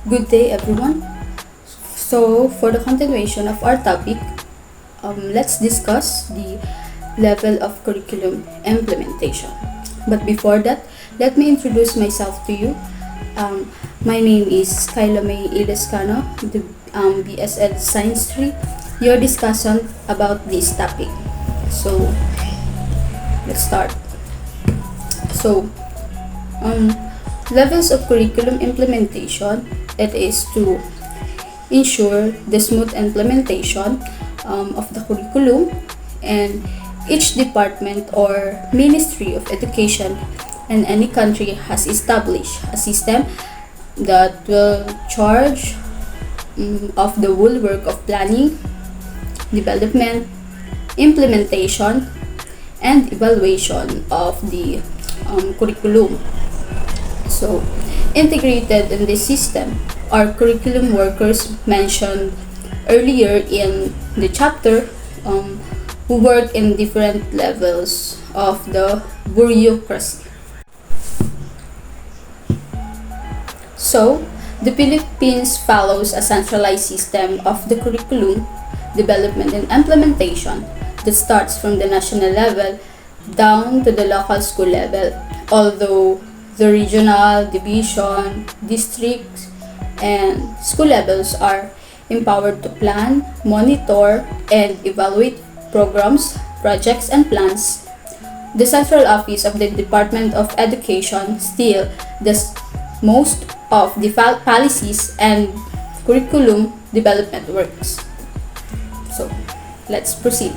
Good day, everyone. So, for the continuation of our topic, let's discuss the level of curriculum implementation. But before that, let me introduce myself to you. My name is Kyla May Ilescano, the BSL Science 3, your discussion about this topic. So, let's start. So, levels of curriculum implementation, it is to ensure the smooth implementation of the curriculum, and each department or Ministry of Education in any country has established a system that will charge of the whole work of planning, development, implementation, and evaluation of the curriculum. So, integrated in this system are curriculum workers mentioned earlier in the chapter who work in different levels of the bureaucracy. So, the Philippines follows a centralized system of the curriculum development and implementation that starts from the national level down to the local school level, although the regional, division, districts, and school levels are empowered to plan, monitor, and evaluate programs, projects, and plans. The central office of the Department of Education still does most of the policies and curriculum development works. So, let's proceed.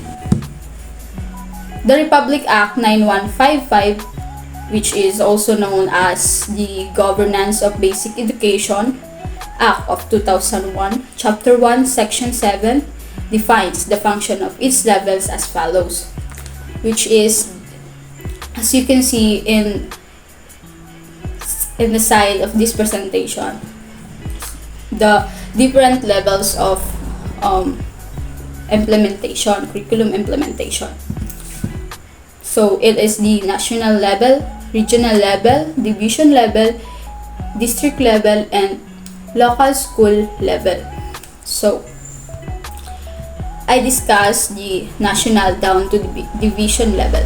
The Republic Act 9155, which is also known as the Governance of Basic Education Act of 2001, Chapter 1, Section 7, defines the function of each levels as follows, which is, as you can see in the side of this presentation, the different levels of implementation, curriculum implementation. So, it is the national level, regional level, division level, district level, and local school level. So, I discussed the national down to the division level.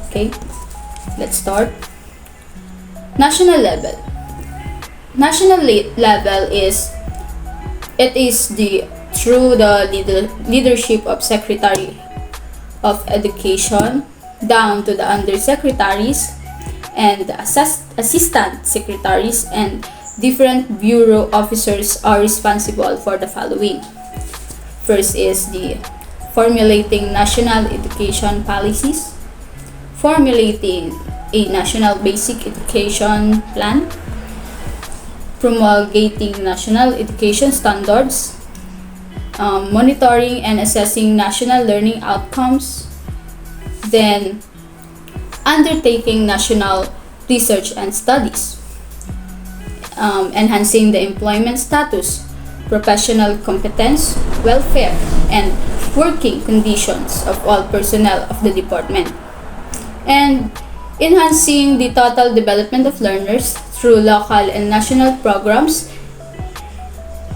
Okay, let's start. National level. National level is through the leadership of Secretary of Education down to the undersecretaries and the assistant secretaries, and different bureau officers are responsible for the following. First is the formulating national education policies, formulating a national basic education plan, promulgating national education standards, monitoring and assessing national learning outcomes, then undertaking national research and studies, enhancing the employment status, professional competence, welfare, and working conditions of all personnel of the department, and enhancing the total development of learners through local and national programs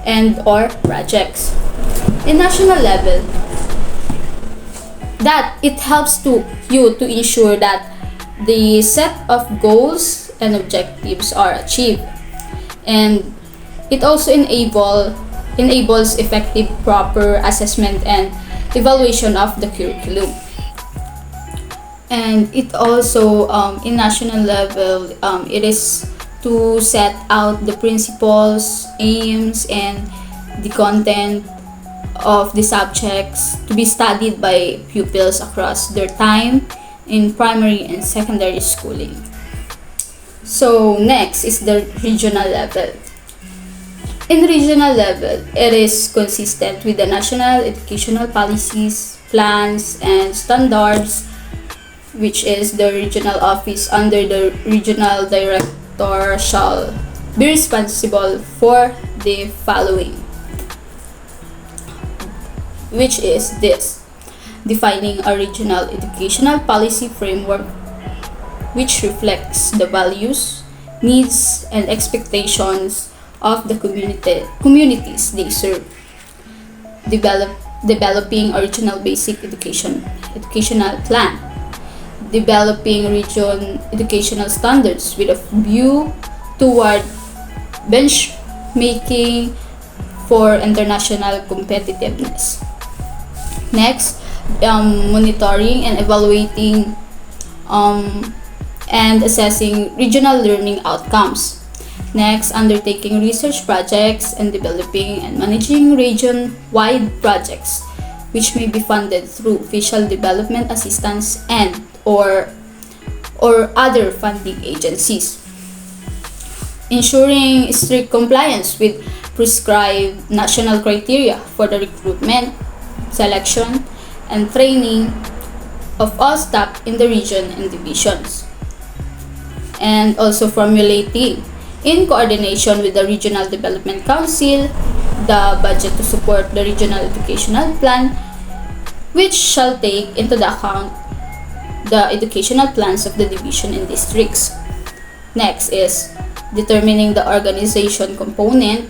and or projects. In national level, that it helps you to ensure that the set of goals and objectives are achieved, and it also enables effective proper assessment and evaluation of the curriculum. And it also in national level, it is to set out the principles, aims, and the content of the subjects to be studied by pupils across their time in primary and secondary schooling. So next is the regional level. In regional level, it is consistent with the national educational policies, plans, and standards, which is the regional office under the regional director shall be responsible for the following, which is this: defining a regional educational policy framework which reflects the values, needs, and expectations of the communities they serve. Developing original basic educational plan. Developing region educational standards with a view toward benchmarking for international competitiveness. Next, monitoring and evaluating and assessing regional learning outcomes. Next, undertaking research projects and developing and managing region-wide projects which may be funded through official development assistance and or other funding agencies. Ensuring strict compliance with prescribed national criteria for the recruitment, selection, and training of all staff in the region and divisions. And also formulating, in coordination with the Regional Development Council, the budget to support the regional educational plan, which shall take into the account the educational plans of the division and districts. Next is determining the organization component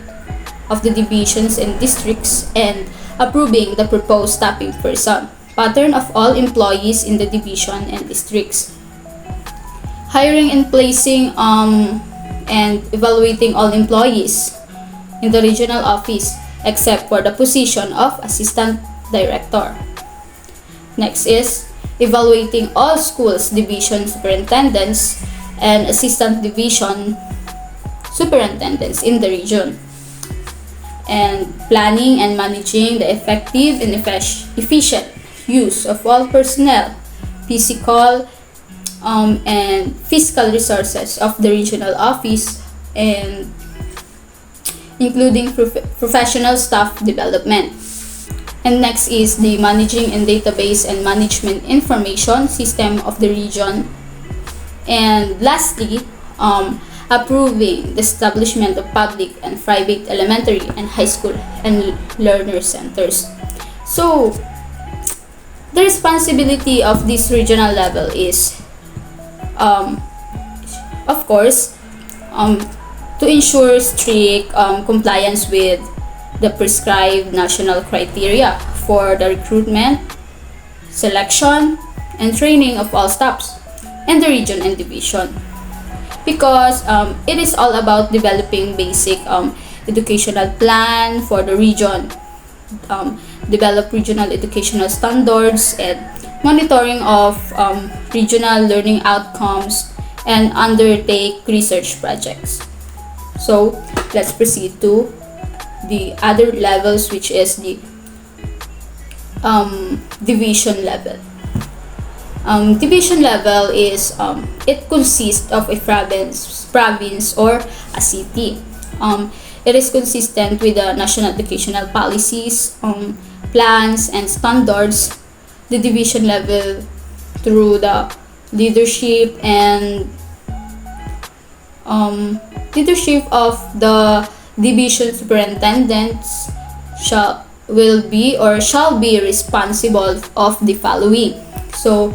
of the divisions and districts and approving the proposed staffing person, pattern of all employees in the division and districts. Hiring and placing and evaluating all employees in the regional office except for the position of assistant director. Next is evaluating all schools division superintendents and assistant division superintendents in the region, and planning and managing the effective and efficient use of all personnel, physical and fiscal resources of the regional office, and including professional staff development. And next is the managing and database and management information system of the region. And lastly, approving the establishment of public and private elementary and high school and learner centers. So, the responsibility of this regional level is, of course, to ensure strict compliance with the prescribed national criteria for the recruitment, selection, and training of all staffs in the region and division. Because it is all about developing basic educational plan for the region, develop regional educational standards, and monitoring of regional learning outcomes, and undertake research projects. So let's proceed to the other levels, which is the division level. Division level is it consists of a province or a city. It is consistent with the national educational policies, plans, and standards. The division level through the leadership and leadership of the division superintendents shall be responsible of the following. So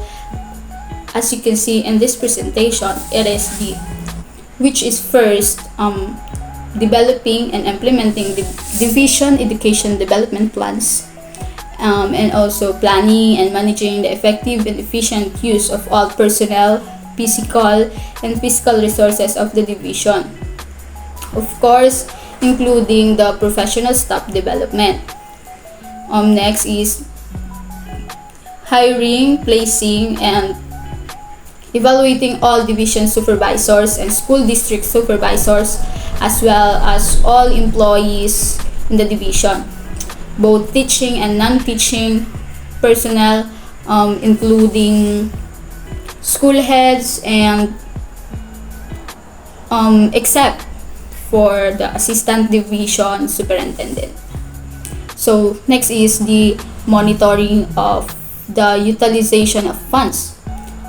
as you can see in this presentation, it is which is first developing and implementing the division education development plans, and also planning and managing the effective and efficient use of all personnel, physical and fiscal resources of the division, of course including the professional staff development. Next is hiring, placing, and evaluating all division supervisors and school district supervisors, as well as all employees in the division, both teaching and non-teaching personnel, including school heads and except for the assistant division superintendent. So next is the monitoring of the utilization of funds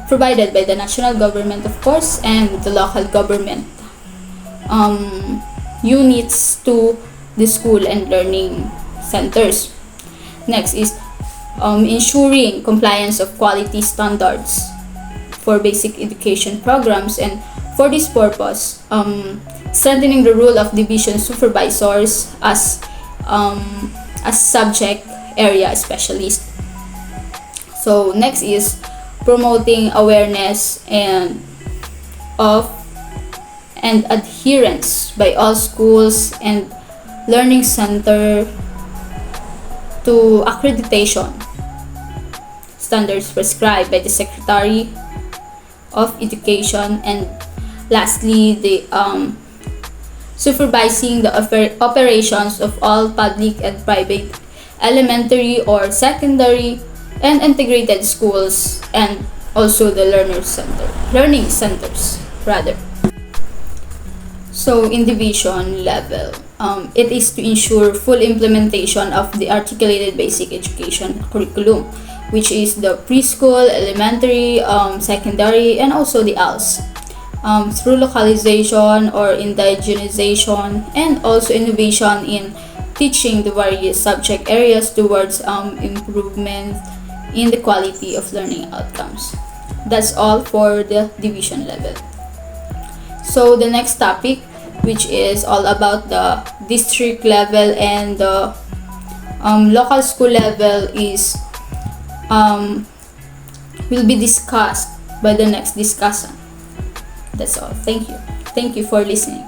provided by the national government, of course, and the local government units to the school and learning centers. Next is ensuring compliance of quality standards for basic education programs and For this purpose, strengthening the role of division supervisors as subject area specialists. So next is promoting awareness of and adherence by all schools and learning center to accreditation standards prescribed by the Secretary of Education, and lastly the supervising the operations of all public and private elementary or secondary and integrated schools, and also the learning centers rather. So in division level, it is to ensure full implementation of the articulated basic education curriculum, which is the preschool, elementary, secondary, and also the ALS, through localization or indigenization, and also innovation in teaching the various subject areas towards improvement in the quality of learning outcomes. That's all for the division level. So the next topic, which is all about the district level and the local school level, is will be discussed by the next discussant. That's all. Thank you for listening.